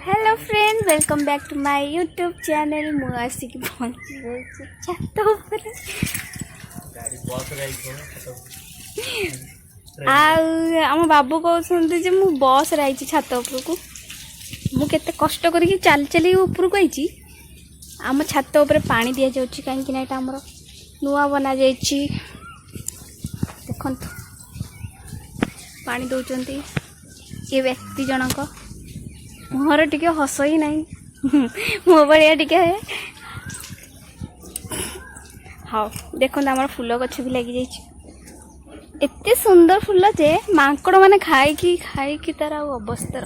hello friend welcome back to my YouTube channel मुआसी की छत ऊपर आम बाबू कहते जे मु बस रे आई छत उपरकू मु केते कष्ट करके चल चली उपरकू आई आम छत उपर पानी दि जाऊँ कहीं आमर नुआ बना देखते पानी दौरान ये व्यक्ति जनक मुहर टिके हस ही नहीं मो भाया टिके हाँ देखो आम फूल गछ भी लगी एते सुंदर फूल जे मांकड़ माने खाई तार अवस्था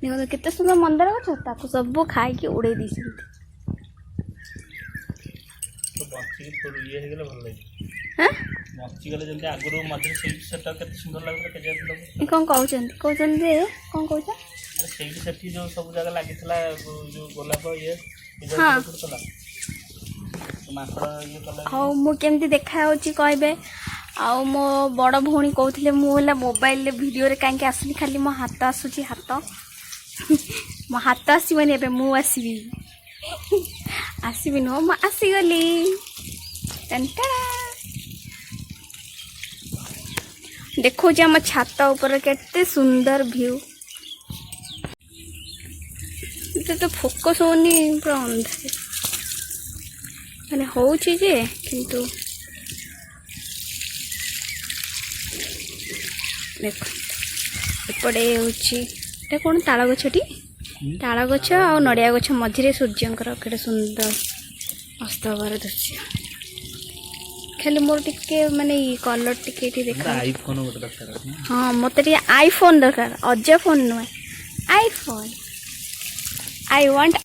देखो केते सुंदर मंदार गछ सब खाई उड़े दी कौन कहते कौन कौन हाँ मुझे देखा कहे आ मो बड़ भौणी कहते मुझे मोबाइल वीडियो कहीं आसुनी खाली मो हाथ आसूची हाथ मो हाथ आसबनी मु आसबी आसबी नुह मु आसीगली देखो आम छात ऊपर केते सुंदर व्यू तो फोकस होनी पूरा अंधार माने होउची जे किंतु देखो एपटे होउची कौन ताल गछटी ताल गछ आ नड़िया गछ मझे सूर्यंकर केटे सुंदर अस्त हबार दृश्य खाली मोर टिके माने कलर टिके देखा आईफोन गोटे दरकार हाँ मत आईफोन दरकार अज फोन नुहे आईफोन आई वांट